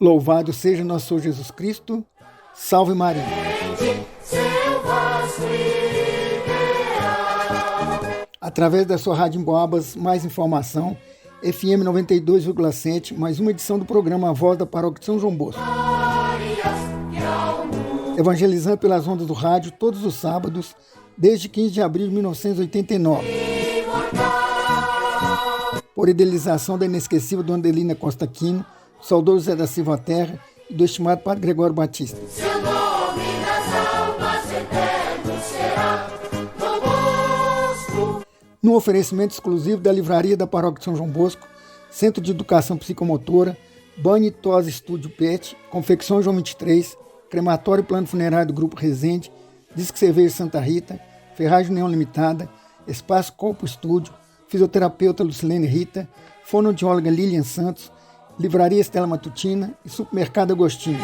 Louvado seja nosso Senhor Jesus Cristo. Salve Maria. Através da sua Rádio Emboabas, mais informação, FM 92,7, mais uma edição do programa A Voz da Paróquia de São João Bosco. Evangelizando pelas ondas do rádio todos os sábados, desde 15 de abril de 1989. Por idealização da inesquecível Dona Adelina Costa Aquino, do saudoso Zé da Silva Terra e do estimado Padre Gregório Batista. Seu nome nas almas eterno será Dom Bosco. No oferecimento exclusivo da Livraria da Paróquia de São João Bosco, Centro de Educação Psicomotora, Banho e Tosse Estúdio Pet, Confecção João 23, Crematório e Plano Funerário do Grupo Resende, Disque Cerveja Santa Rita, Ferragem União Limitada, Espaço Corpo Estúdio, Fisioterapeuta Lucilene Rita, Fonoaudióloga Lilian Santos, Livraria Estela Matutina e Supermercado Agostinho.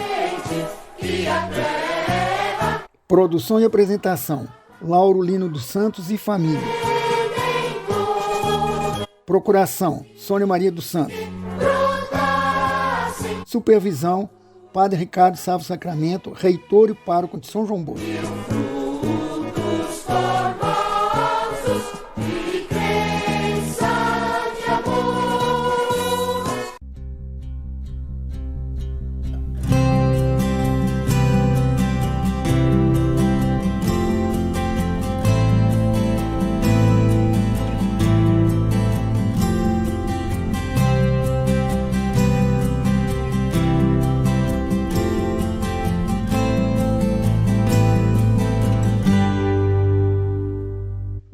Produção e apresentação, Lauro Lino dos Santos e família. Procuração, Sônia Maria dos Santos. Supervisão, Padre Ricardo Sávio Sacramento, reitor e pároco de São João Bosco.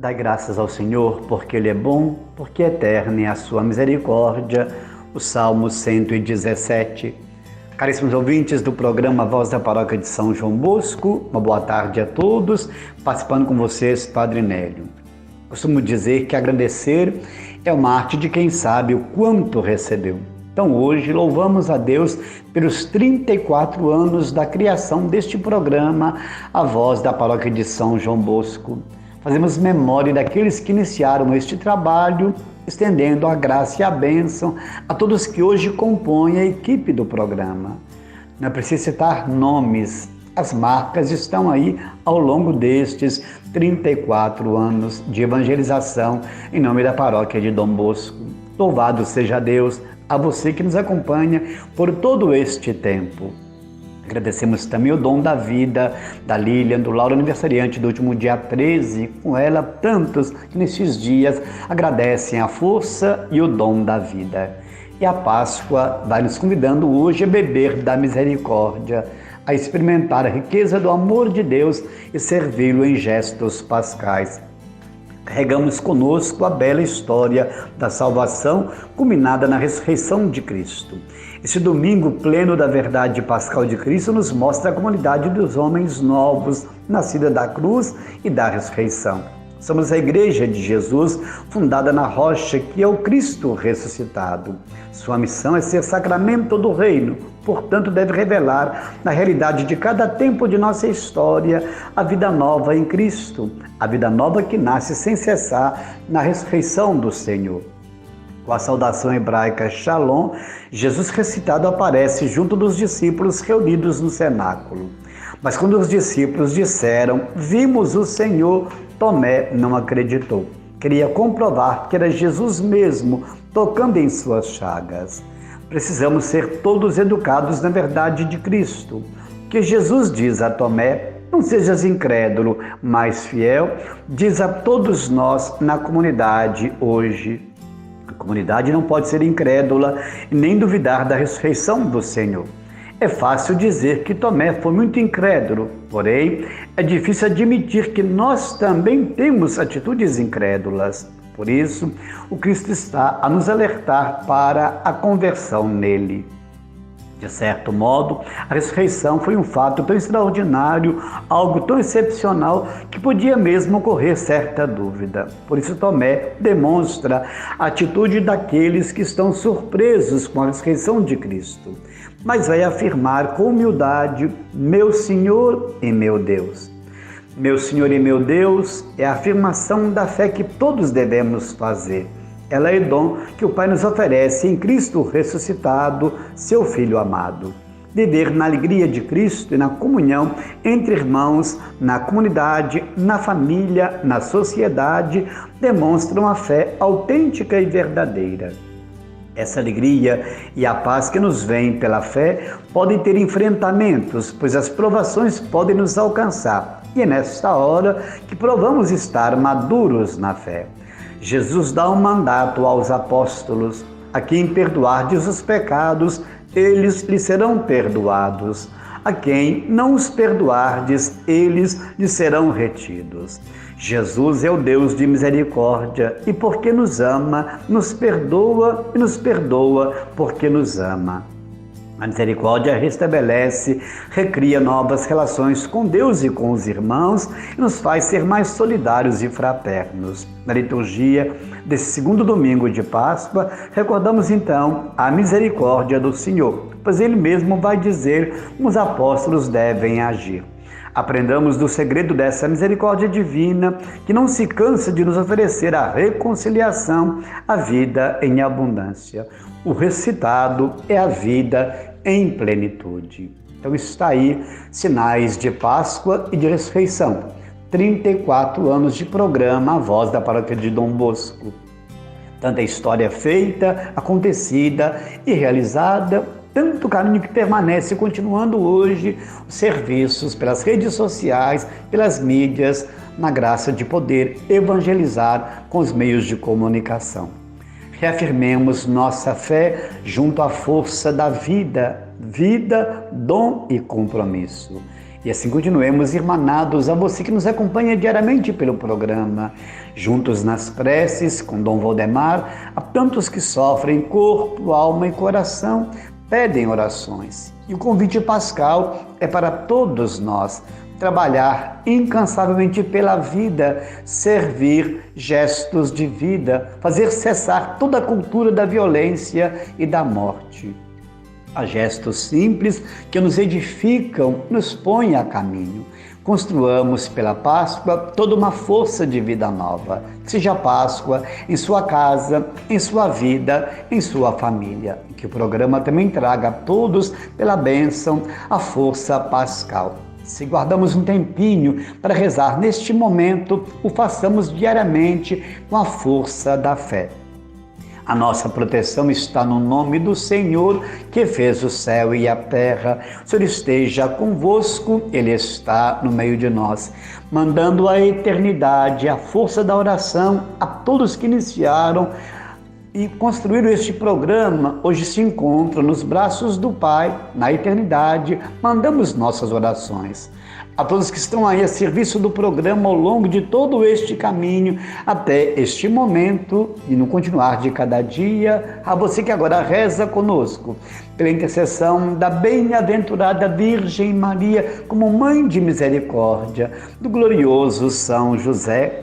Dai graças ao Senhor, porque Ele é bom, porque eterna é a sua misericórdia. O Salmo 117. Caríssimos ouvintes do programa Voz da Paróquia de São João Bosco, uma boa tarde a todos. Participando com vocês, Padre Nélio. Costumo dizer que agradecer é uma arte de quem sabe o quanto recebeu. Então hoje louvamos a Deus pelos 34 anos da criação deste programa, A Voz da Paróquia de São João Bosco. Fazemos memória daqueles que iniciaram este trabalho, estendendo a graça e a bênção a todos que hoje compõem a equipe do programa. Não é preciso citar nomes, as marcas estão aí ao longo destes 34 anos de evangelização em nome da paróquia de Dom Bosco. Louvado seja Deus, a você que nos acompanha por todo este tempo. Agradecemos também o dom da vida da Lilian, do Lauro aniversariante do último dia 13. Com ela, tantos que nesses dias agradecem a força e o dom da vida. E a Páscoa vai nos convidando hoje a beber da misericórdia, a experimentar a riqueza do amor de Deus e servi-lo em gestos pascais. Carregamos conosco a bela história da salvação culminada na ressurreição de Cristo. Esse domingo pleno da verdade pascal de Cristo nos mostra a comunidade dos homens novos, nascida da cruz e da ressurreição. Somos a Igreja de Jesus, fundada na rocha que é o Cristo ressuscitado. Sua missão é ser sacramento do reino, portanto deve revelar na realidade de cada tempo de nossa história a vida nova em Cristo, a vida nova que nasce sem cessar na ressurreição do Senhor. Com a saudação hebraica Shalom, Jesus ressuscitado aparece junto dos discípulos reunidos no cenáculo. Mas quando os discípulos disseram, vimos o Senhor, Tomé não acreditou. Queria comprovar que era Jesus mesmo, tocando em suas chagas. Precisamos ser todos educados na verdade de Cristo. Que Jesus diz a Tomé, não sejas incrédulo, mas fiel, diz a todos nós na comunidade hoje. A comunidade não pode ser incrédula e nem duvidar da ressurreição do Senhor. É fácil dizer que Tomé foi muito incrédulo, porém é difícil admitir que nós também temos atitudes incrédulas. Por isso, o Cristo está a nos alertar para a conversão nele. De certo modo, a ressurreição foi um fato tão extraordinário, algo tão excepcional, que podia mesmo ocorrer certa dúvida. Por isso, Tomé demonstra a atitude daqueles que estão surpresos com a ressurreição de Cristo, mas vai afirmar com humildade, meu Senhor e meu Deus. Meu Senhor e meu Deus é a afirmação da fé que todos devemos fazer. Ela é dom que o Pai nos oferece em Cristo ressuscitado, seu Filho amado. Viver na alegria de Cristo e na comunhão entre irmãos, na comunidade, na família, na sociedade, demonstram a fé autêntica e verdadeira. Essa alegria e a paz que nos vem pela fé podem ter enfrentamentos, pois as provações podem nos alcançar. E é nesta hora que provamos estar maduros na fé. Jesus dá um mandato aos apóstolos: a quem perdoardes os pecados, eles lhes serão perdoados. A quem não os perdoardes, eles lhes serão retidos. Jesus é o Deus de misericórdia e, porque nos ama, nos perdoa e nos perdoa porque nos ama. A misericórdia restabelece, recria novas relações com Deus e com os irmãos e nos faz ser mais solidários e fraternos. Na liturgia desse segundo domingo de Páscoa, recordamos então a misericórdia do Senhor, pois Ele mesmo vai dizer como os apóstolos devem agir. Aprendamos do segredo dessa misericórdia divina, que não se cansa de nos oferecer a reconciliação, a vida em abundância. O ressuscitado é a vida em plenitude. Então está aí sinais de Páscoa e de ressurreição. 34 anos de programa A Voz da Paróquia de Dom Bosco. Tanta história feita, acontecida e realizada, tanto caminho que permanece continuando hoje os serviços pelas redes sociais, pelas mídias, na graça de poder evangelizar com os meios de comunicação. Reafirmemos nossa fé junto à força da vida, dom e compromisso. E assim continuemos irmanados a você que nos acompanha diariamente pelo programa, juntos nas preces com Dom Valdemar, a tantos que sofrem corpo, alma e coração, pedem orações. E o convite pascal é para todos nós trabalhar incansavelmente pela vida, servir gestos de vida, fazer cessar toda a cultura da violência e da morte. Há gestos simples que nos edificam, nos põem a caminho. Construamos pela Páscoa toda uma força de vida nova. Que seja a Páscoa em sua casa, em sua vida, em sua família. Que o programa também traga a todos, pela bênção, a força pascal. Se guardamos um tempinho para rezar neste momento, o façamos diariamente com a força da fé. A nossa proteção está no nome do Senhor, que fez o céu e a terra. O Senhor esteja convosco, Ele está no meio de nós, mandando a eternidade, a força da oração a todos que iniciaram e construíram este programa. Hoje se encontram nos braços do Pai, na eternidade. Mandamos nossas orações a todos que estão aí a serviço do programa ao longo de todo este caminho, até este momento e no continuar de cada dia, a você que agora reza conosco, pela intercessão da bem-aventurada Virgem Maria, como Mãe de Misericórdia, do glorioso São José,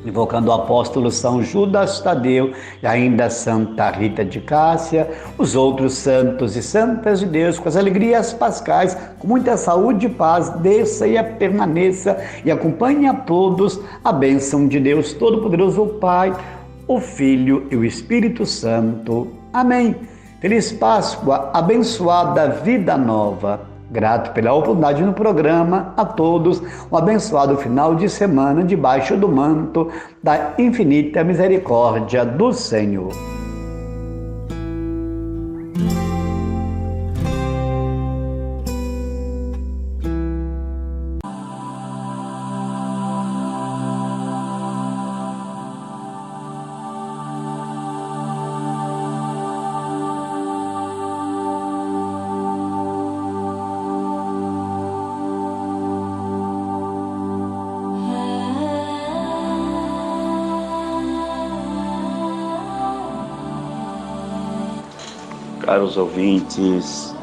invocando o apóstolo São Judas Tadeu e ainda Santa Rita de Cássia, os outros santos e santas de Deus, com as alegrias pascais, com muita saúde e paz, desça e permaneça e acompanhe a todos a bênção de Deus Todo-Poderoso, o Pai, o Filho e o Espírito Santo. Amém. Feliz Páscoa, abençoada vida nova. Grato pela oportunidade no programa, a todos um abençoado final de semana debaixo do manto da infinita misericórdia do Senhor. Caros ouvintes,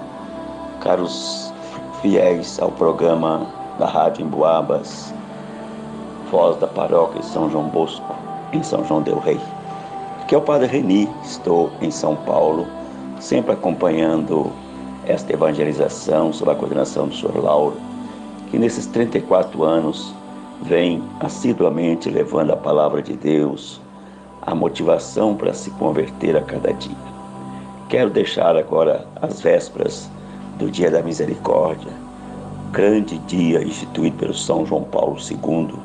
caros fiéis ao programa da Rádio Emboabas, Voz da Paróquia de São João Bosco, em São João del Rei. Aqui é o Padre Reni, estou em São Paulo, sempre acompanhando esta evangelização sob a coordenação do Sr. Lauro, que nesses 34 anos vem assiduamente levando a palavra de Deus a motivação para se converter a cada dia. Quero deixar agora as vésperas do Dia da Misericórdia, grande dia instituído pelo São João Paulo II,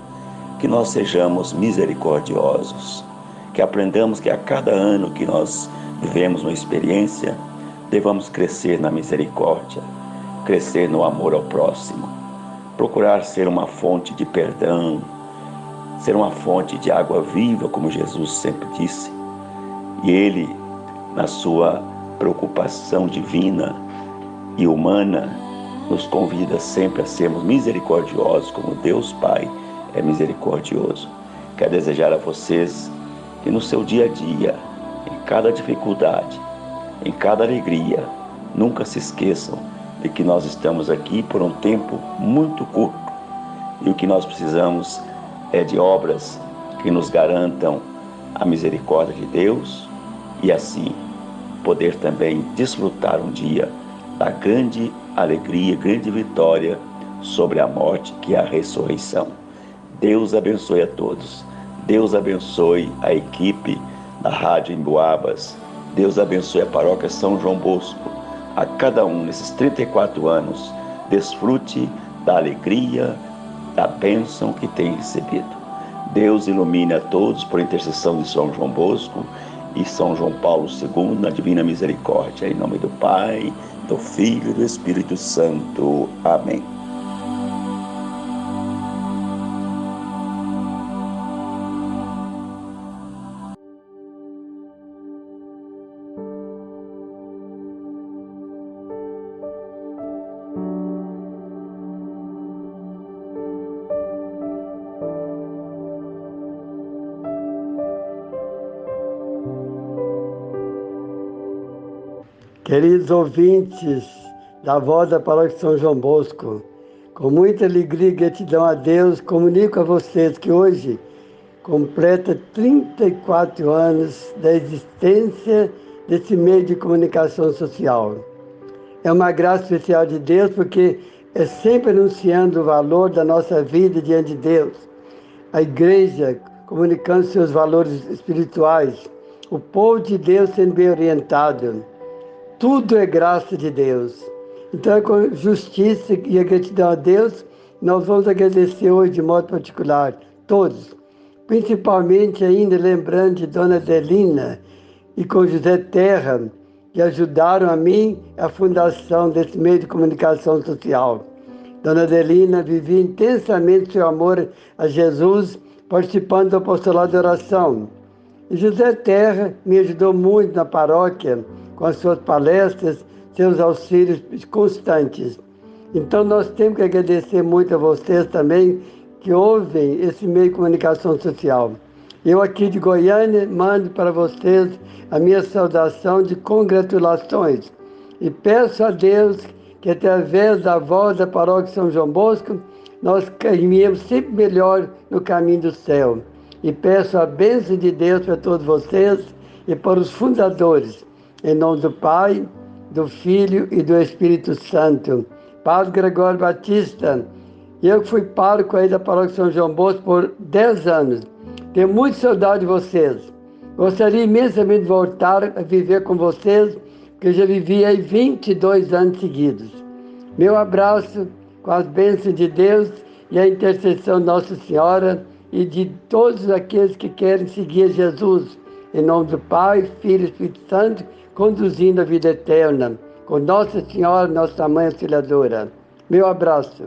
que nós sejamos misericordiosos, que aprendamos que a cada ano que nós vivemos uma experiência, devamos crescer na misericórdia, crescer no amor ao próximo, procurar ser uma fonte de perdão, ser uma fonte de água viva, como Jesus sempre disse. E Ele, na sua preocupação divina e humana, nos convida sempre a sermos misericordiosos, como Deus Pai é misericordioso. Quero desejar a vocês que no seu dia a dia, em cada dificuldade, em cada alegria, nunca se esqueçam de que nós estamos aqui por um tempo muito curto e o que nós precisamos é de obras que nos garantam a misericórdia de Deus e assim poder também desfrutar um dia da grande alegria, grande vitória sobre a morte, que é a ressurreição. Deus abençoe a todos. Deus abençoe a equipe da Rádio Emboabas. Deus abençoe a Paróquia São João Bosco. A cada um nesses 34 anos, desfrute da alegria, da bênção que tem recebido. Deus ilumine a todos por intercessão de São João Bosco e São João Paulo II na Divina Misericórdia. Em nome do Pai, do Filho e do Espírito Santo. Amém. Queridos ouvintes da Voz da Paróquia São João Bosco, com muita alegria e gratidão a Deus, comunico a vocês que hoje completa 34 anos da existência desse meio de comunicação social. É uma graça especial de Deus porque é sempre anunciando o valor da nossa vida diante de Deus. A igreja comunicando seus valores espirituais, o povo de Deus sendo bem orientado. Tudo é graça de Deus. Então, com justiça e a gratidão a Deus, nós vamos agradecer hoje de modo particular, todos. Principalmente ainda lembrando de Dona Adelina e com José Terra, que ajudaram a mim a fundação desse meio de comunicação social. Dona Adelina vivia intensamente seu amor a Jesus, participando do apostolado de oração. E José Terra me ajudou muito na paróquia, com as suas palestras, seus auxílios constantes. Então nós temos que agradecer muito a vocês também que ouvem esse meio de comunicação social. Eu aqui de Goiânia mando para vocês a minha saudação de congratulações e peço a Deus que através da voz da Paróquia São João Bosco nós caminhemos sempre melhor no caminho do céu. E peço a bênção de Deus para todos vocês e para os fundadores. Em nome do Pai, do Filho e do Espírito Santo. Padre Gregório Batista, eu que fui pároco aí da Paróquia São João Bosco por 10 anos. Tenho muita saudade de vocês. Gostaria imensamente de voltar a viver com vocês, porque já vivi aí 22 anos seguidos. Meu abraço com as bênçãos de Deus e a intercessão de Nossa Senhora e de todos aqueles que querem seguir Jesus. Em nome do Pai, Filho e Espírito Santo, conduzindo a vida eterna, com Nossa Senhora, nossa Mãe Auxiliadora. Meu abraço.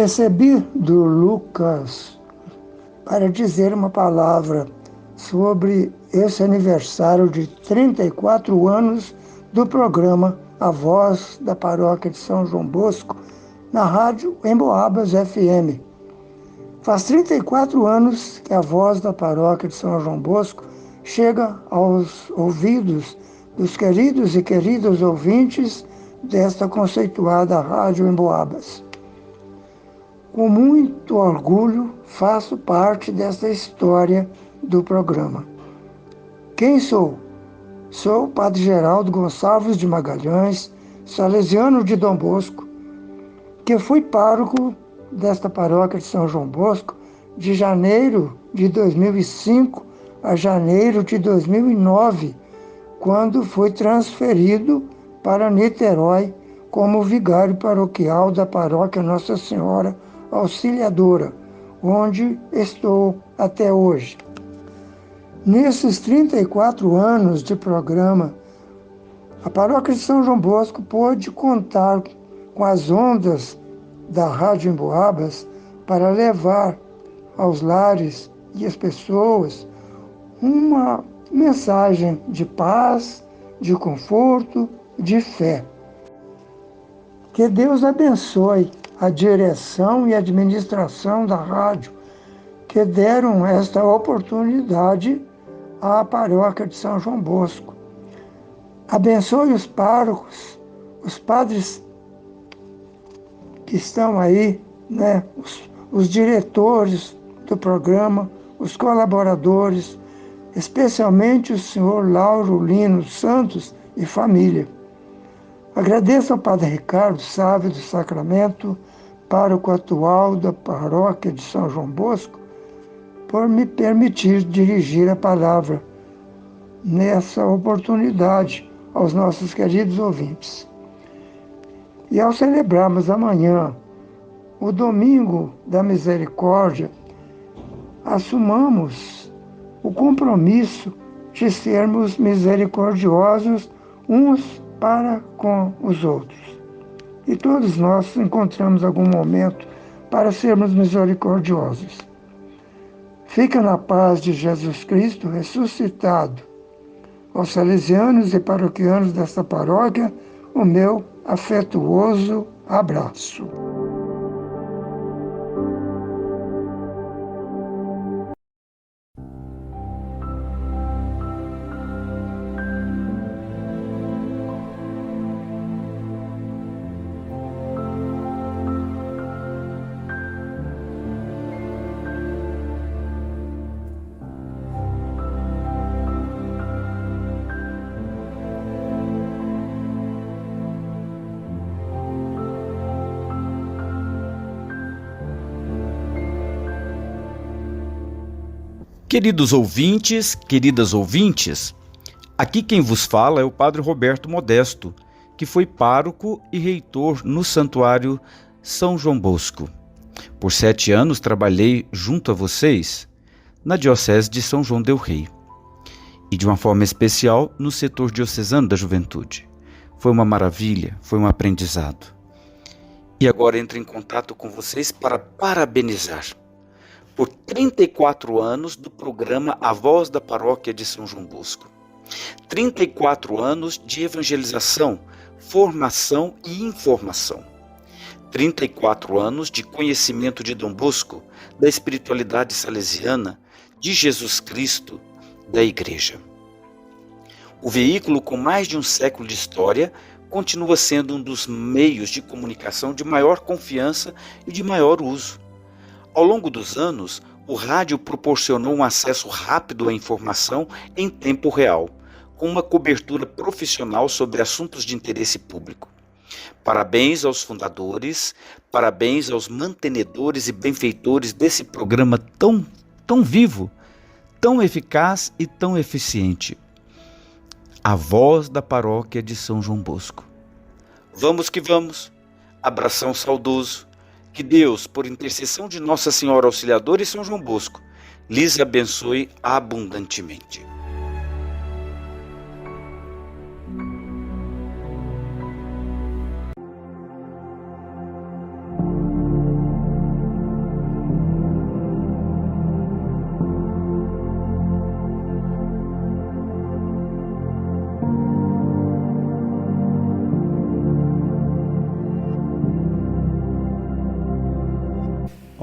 Recebi do Lucas para dizer uma palavra sobre esse aniversário de 34 anos do programa A Voz da Paróquia de São João Bosco, na rádio Emboabas FM. Faz 34 anos que a Voz da Paróquia de São João Bosco chega aos ouvidos dos queridos e queridas ouvintes desta conceituada Rádio Emboabas. Com muito orgulho, faço parte desta história do programa. Quem sou? Sou o Padre Geraldo Gonçalves de Magalhães, salesiano de Dom Bosco, que fui pároco desta paróquia de São João Bosco de janeiro de 2005 a janeiro de 2009, quando fui transferido para Niterói como vigário paroquial da paróquia Nossa Senhora Auxiliadora, onde estou até hoje. Nesses 34 anos de programa, a paróquia de São João Bosco pôde contar com as ondas da Rádio Emboabas para levar aos lares e às pessoas uma mensagem de paz, de conforto, de fé. Que Deus abençoe a direção e administração da rádio que deram esta oportunidade à paróquia de São João Bosco. Abençoe os párocos, os padres que estão aí, né, os diretores do programa, os colaboradores, especialmente o senhor Lauro Lino Santos e família. Agradeço ao Padre Ricardo Sávio do Sacramento, pároco atual da paróquia de São João Bosco, por me permitir dirigir a palavra nessa oportunidade aos nossos queridos ouvintes. E ao celebrarmos amanhã o Domingo da Misericórdia, assumamos o compromisso de sermos misericordiosos uns para com os outros. E todos nós encontramos algum momento para sermos misericordiosos. Fica na paz de Jesus Cristo ressuscitado. Aos salesianos e paroquianos desta paróquia, o meu afetuoso abraço. Queridos ouvintes, queridas ouvintes, aqui quem vos fala é o Padre Roberto Modesto, que foi pároco e reitor no Santuário São João Bosco. Por 7 anos trabalhei junto a vocês na Diocese de São João del Rei e de uma forma especial no setor diocesano da juventude. Foi uma maravilha, foi um aprendizado. E agora entro em contato com vocês para parabenizar por 34 anos do programa A Voz da Paróquia de São João Bosco. 34 anos de evangelização, formação e informação. 34 anos de conhecimento de Dom Bosco, da espiritualidade salesiana, de Jesus Cristo, da Igreja. O veículo com mais de um século de história continua sendo um dos meios de comunicação de maior confiança e de maior uso. Ao longo dos anos, o rádio proporcionou um acesso rápido à informação em tempo real, com uma cobertura profissional sobre assuntos de interesse público. Parabéns aos fundadores, parabéns aos mantenedores e benfeitores desse programa tão vivo, tão eficaz e tão eficiente. A Voz da Paróquia de São João Bosco. Vamos que vamos, abração saudoso. Que Deus, por intercessão de Nossa Senhora Auxiliadora e São João Bosco, lhes abençoe abundantemente.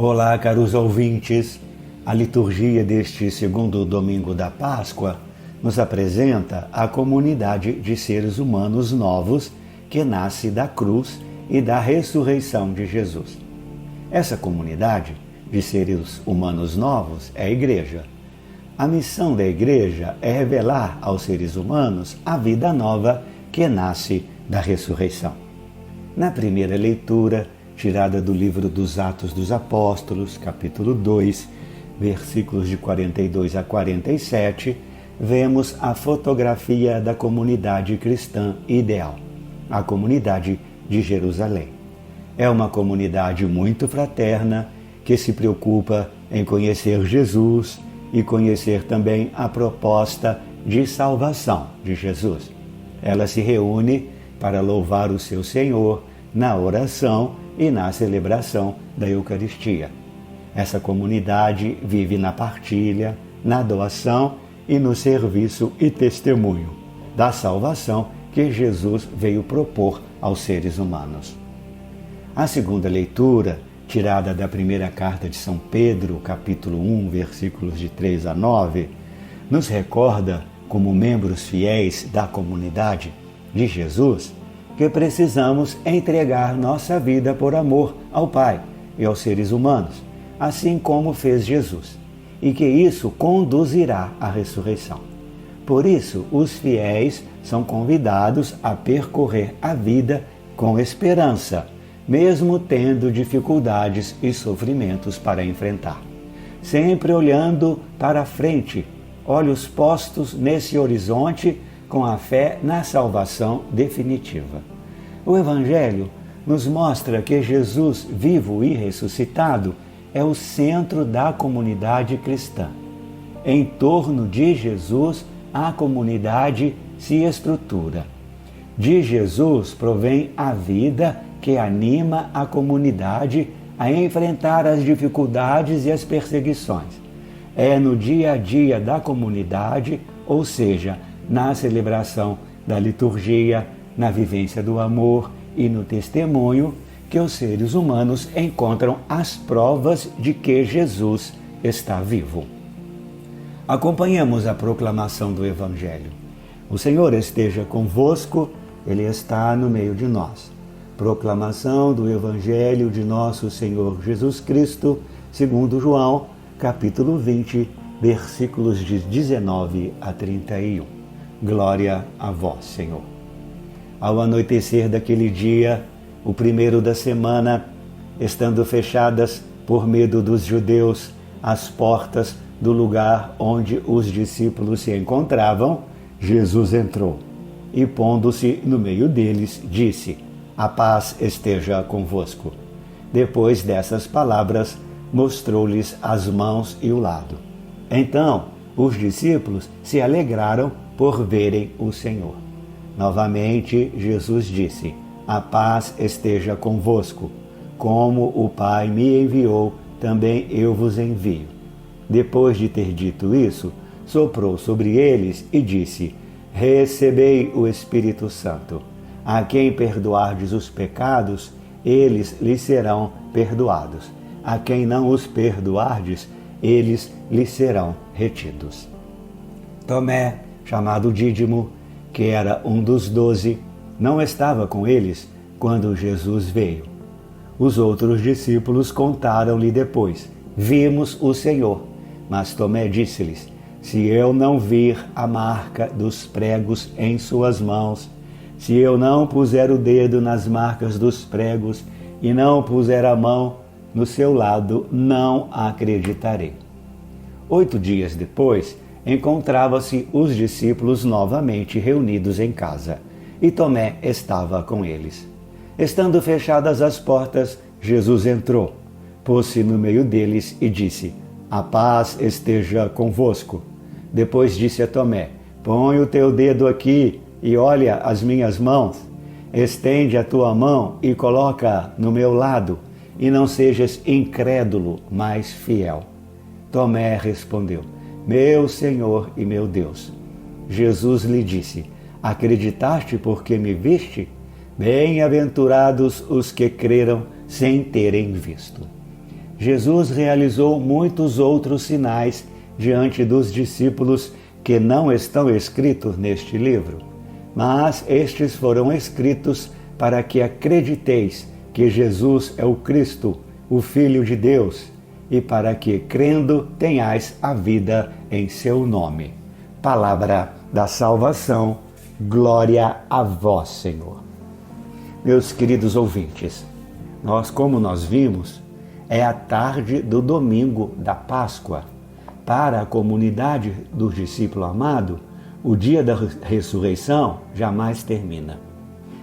Olá, caros ouvintes. A liturgia deste segundo domingo da Páscoa nos apresenta a comunidade de seres humanos novos que nasce da cruz e da ressurreição de Jesus. Essa comunidade de seres humanos novos é a Igreja. A missão da Igreja é revelar aos seres humanos a vida nova que nasce da ressurreição. Na primeira leitura, tirada do livro dos Atos dos Apóstolos, capítulo 2, versículos de 42 a 47, vemos a fotografia da comunidade cristã ideal, a comunidade de Jerusalém. É uma comunidade muito fraterna que se preocupa em conhecer Jesus e conhecer também a proposta de salvação de Jesus. Ela se reúne para louvar o seu Senhor na oração e na celebração da Eucaristia. Essa comunidade vive na partilha, na doação e no serviço e testemunho da salvação que Jesus veio propor aos seres humanos. A segunda leitura, tirada da primeira carta de São Pedro, capítulo 1, versículos de 3 a 9, nos recorda, como membros fiéis da comunidade de Jesus, que precisamos entregar nossa vida por amor ao Pai e aos seres humanos, assim como fez Jesus, e que isso conduzirá à ressurreição. Por isso, os fiéis são convidados a percorrer a vida com esperança, mesmo tendo dificuldades e sofrimentos para enfrentar. Sempre olhando para frente, olhos postos nesse horizonte com a fé na salvação definitiva. O Evangelho nos mostra que Jesus, vivo e ressuscitado, é o centro da comunidade cristã. Em torno de Jesus, a comunidade se estrutura. De Jesus provém a vida que anima a comunidade a enfrentar as dificuldades e as perseguições. É no dia a dia da comunidade, ou seja, na celebração da liturgia, na vivência do amor e no testemunho, que os seres humanos encontram as provas de que Jesus está vivo. Acompanhemos a proclamação do Evangelho. O Senhor esteja convosco, Ele está no meio de nós. Proclamação do Evangelho de nosso Senhor Jesus Cristo, segundo João, capítulo 20, versículos de 19 a 31. Glória a vós, Senhor. Ao anoitecer daquele dia, o primeiro da semana, estando fechadas por medo dos judeus as portas do lugar onde os discípulos se encontravam, Jesus entrou e, pondo-se no meio deles, disse: a paz esteja convosco. Depois dessas palavras, mostrou-lhes as mãos e o lado. Então, os discípulos se alegraram por verem o Senhor. Novamente, Jesus disse: a paz esteja convosco. Como o Pai me enviou, também eu vos envio. Depois de ter dito isso, soprou sobre eles e disse: recebei o Espírito Santo. A quem perdoardes os pecados, eles lhes serão perdoados. A quem não os perdoardes, eles lhes serão retidos. Tomé, chamado Dídimo, que era um dos 12, não estava com eles quando Jesus veio. Os outros discípulos contaram-lhe depois: vimos o Senhor. Mas Tomé disse-lhes: se eu não vir a marca dos pregos em suas mãos, se eu não puser o dedo nas marcas dos pregos e não puser a mão no seu lado, não acreditarei. 8 dias depois, encontravam-se os discípulos novamente reunidos em casa, e Tomé estava com eles. Estando fechadas as portas, Jesus entrou, pôs-se no meio deles e disse: a paz esteja convosco. Depois disse a Tomé: põe o teu dedo aqui e olha as minhas mãos. Estende a tua mão e coloca no meu lado, e não sejas incrédulo, mas fiel. Tomé respondeu: meu Senhor e meu Deus. Jesus lhe disse: acreditaste porque me viste? Bem-aventurados os que creram sem terem visto. Jesus realizou muitos outros sinais diante dos discípulos que não estão escritos neste livro? Mas estes foram escritos para que acrediteis que Jesus é o Cristo, o Filho de Deus, e para que, crendo, tenhais a vida em seu nome. Palavra da salvação, glória a vós, Senhor. Meus queridos ouvintes, como nós vimos, é a tarde do domingo da Páscoa. Para a comunidade do discípulo amado, o dia da ressurreição jamais termina,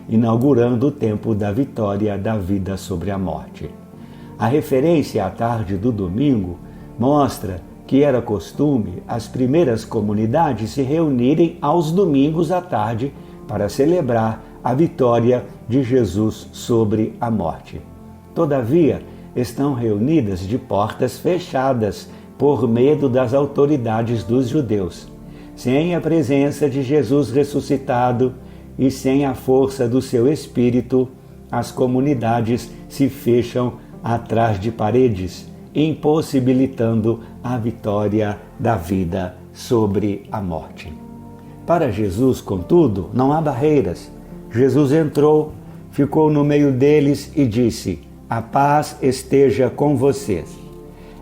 inaugurando o tempo da vitória da vida sobre a morte. A referência à tarde do domingo mostra que era costume as primeiras comunidades se reunirem aos domingos à tarde para celebrar a vitória de Jesus sobre a morte. Todavia, estão reunidas de portas fechadas por medo das autoridades dos judeus. Sem a presença de Jesus ressuscitado e sem a força do seu Espírito, as comunidades se fecham atrás de paredes, impossibilitando a vitória da vida sobre a morte. Para Jesus, contudo, não há barreiras. Jesus entrou, ficou no meio deles e disse: "A paz esteja com vocês."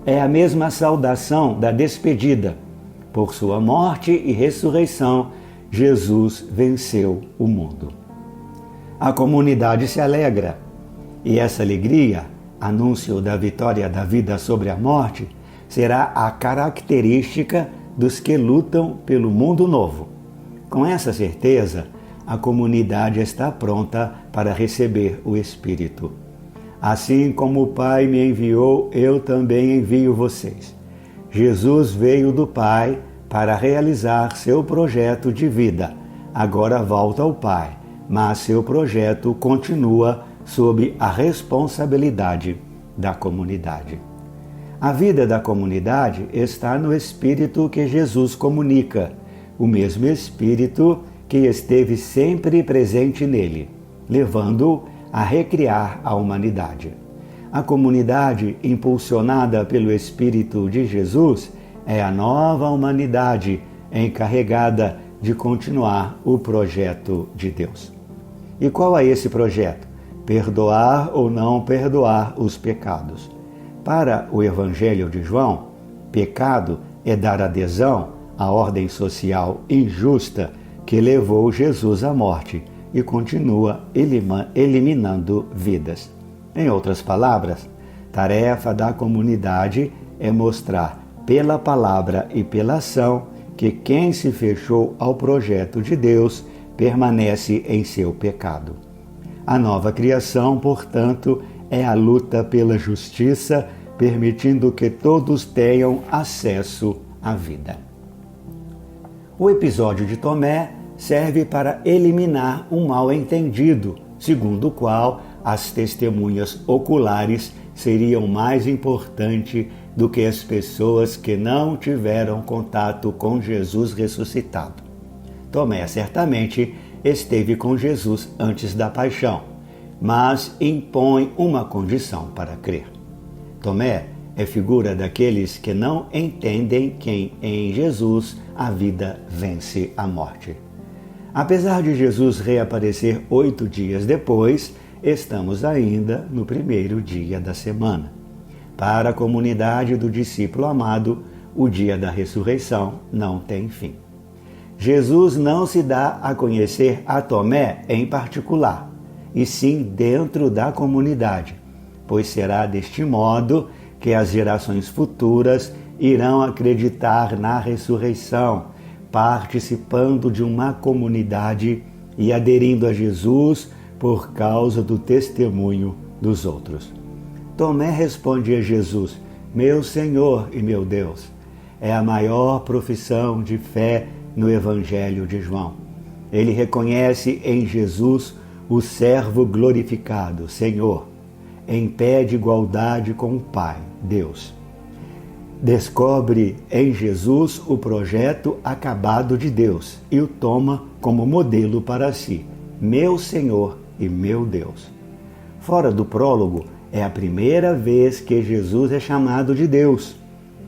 É a mesma saudação da despedida. Por sua morte e ressurreição, Jesus venceu o mundo. A comunidade se alegra, e essa alegria, anúncio da vitória da vida sobre a morte, será a característica dos que lutam pelo mundo novo. Com essa certeza, a comunidade está pronta para receber o Espírito. Assim como o Pai me enviou, eu também envio vocês. Jesus veio do Pai para realizar seu projeto de vida. Agora volta ao Pai, mas seu projeto continua sob a responsabilidade da comunidade. A vida da comunidade está no Espírito que Jesus comunica, o mesmo Espírito que esteve sempre presente nele, levando-o a recriar a humanidade. A comunidade, impulsionada pelo Espírito de Jesus, é a nova humanidade encarregada de continuar o projeto de Deus. E qual é esse projeto? Perdoar ou não perdoar os pecados. Para o Evangelho de João, pecado é dar adesão à ordem social injusta que levou Jesus à morte e continua eliminando vidas. Em outras palavras, tarefa da comunidade é mostrar pela palavra e pela ação que quem se fechou ao projeto de Deus permanece em seu pecado. A nova criação, portanto, é a luta pela justiça, permitindo que todos tenham acesso à vida. O episódio de Tomé serve para eliminar um mal-entendido, segundo o qual as testemunhas oculares seriam mais importantes do que as pessoas que não tiveram contato com Jesus ressuscitado. Tomé certamente esteve com Jesus antes da paixão, mas impõe uma condição para crer. Tomé é figura daqueles que não entendem que em Jesus a vida vence a morte. Apesar de Jesus reaparecer 8 dias depois, estamos ainda no primeiro dia da semana. Para a comunidade do discípulo amado, o dia da ressurreição não tem fim. Jesus não se dá a conhecer a Tomé em particular, e sim dentro da comunidade, pois será deste modo que as gerações futuras irão acreditar na ressurreição, participando de uma comunidade e aderindo a Jesus por causa do testemunho dos outros. Tomé responde a Jesus: "Meu Senhor e meu Deus." É a maior profissão de fé no Evangelho de João. Ele reconhece em Jesus o servo glorificado, Senhor, em pé de igualdade com o Pai, Deus. Descobre em Jesus o projeto acabado de Deus e o toma como modelo para si, meu Senhor e meu Deus. Fora do prólogo, é a primeira vez que Jesus é chamado de Deus,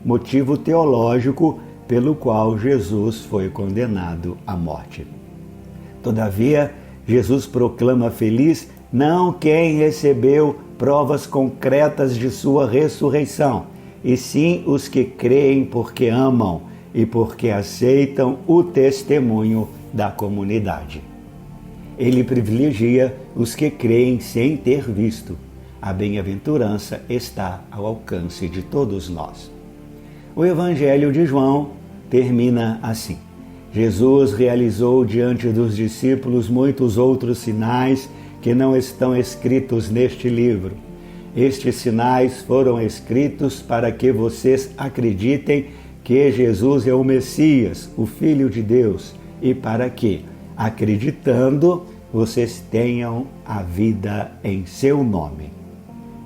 motivo teológico pelo qual Jesus foi condenado à morte. Todavia, Jesus proclama feliz não quem recebeu provas concretas de sua ressurreição, e sim os que creem porque amam e porque aceitam o testemunho da comunidade. Ele privilegia os que creem sem ter visto. A bem-aventurança está ao alcance de todos nós. O Evangelho de João termina assim: Jesus realizou diante dos discípulos muitos outros sinais que não estão escritos neste livro. Estes sinais foram escritos para que vocês acreditem que Jesus é o Messias, o Filho de Deus, e para que, acreditando, vocês tenham a vida em seu nome.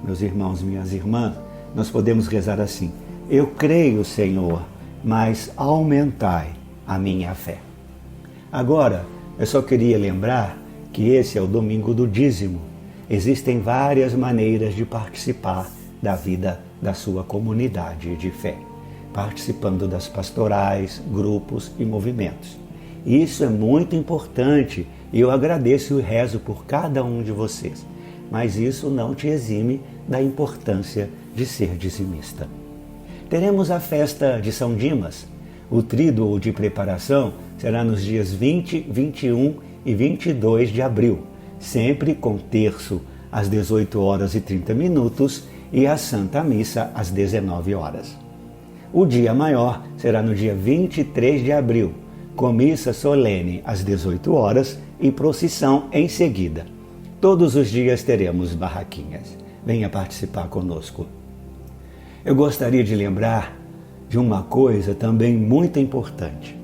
Meus irmãos, minhas irmãs, nós podemos rezar assim: eu creio, Senhor, mas aumentai a minha fé. Agora, eu só queria lembrar que esse é o domingo do dízimo. Existem várias maneiras de participar da vida da sua comunidade de fé, participando das pastorais, grupos e movimentos. Isso é muito importante e eu agradeço e rezo por cada um de vocês, mas isso não te exime da importância de ser dizimista. Teremos a festa de São Dimas. O tríduo de preparação será nos dias 20, 21 e 22 de abril, sempre com terço às 18h30 e a Santa Missa às 19h. O dia maior será no dia 23 de abril, com missa solene às 18h e procissão em seguida. Todos os dias teremos barraquinhas. Venha participar conosco. Eu gostaria de lembrar de uma coisa também muito importante.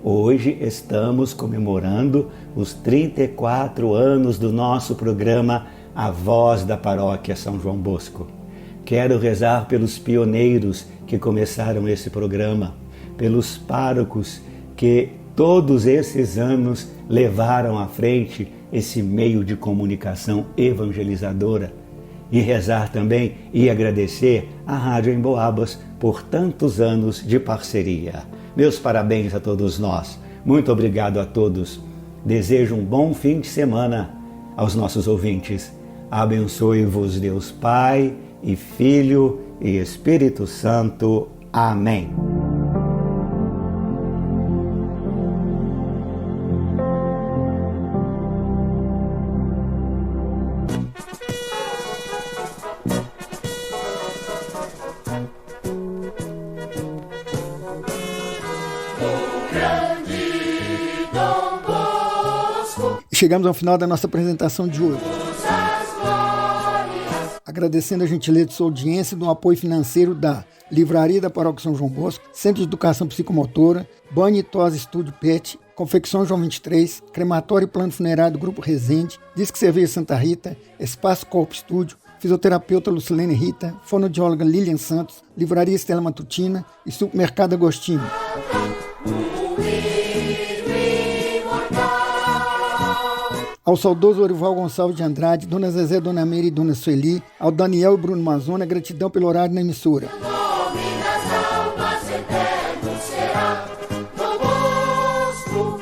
Hoje estamos comemorando os 34 anos do nosso programa A Voz da Paróquia São João Bosco. Quero rezar pelos pioneiros que começaram esse programa, pelos párocos que todos esses anos levaram à frente esse meio de comunicação evangelizadora, e rezar também e agradecer à Rádio Emboabas por tantos anos de parceria. Meus parabéns a todos nós. Muito obrigado a todos. Desejo um bom fim de semana aos nossos ouvintes. Abençoe-vos Deus Pai e Filho e Espírito Santo. Amém. Chegamos ao final da nossa apresentação de hoje. Agradecendo a gentileza de sua audiência e do apoio financeiro da Livraria da Paróquia São João Bosco, Centro de Educação Psicomotora, Banho e Tosa Estúdio Pet, Confecção João 23, Crematório e Plano Funerário do Grupo Resende, Disque Cerveja Santa Rita, Espaço Corpo Estúdio, Fisioterapeuta Lucilene Rita, Fonoaudióloga Lilian Santos, Livraria Estela Matutina e Supermercado Agostinho. Ao saudoso Orival Gonçalves de Andrade, Dona Zezé, Dona Meire e Dona Sueli, ao Daniel e Bruno Mazona, gratidão pelo horário na emissora.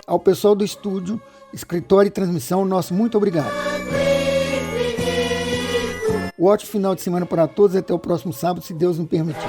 Ao pessoal do estúdio, escritório e transmissão, nosso muito obrigado. O ótimo final de semana para todos e até o próximo sábado, se Deus nos permitir.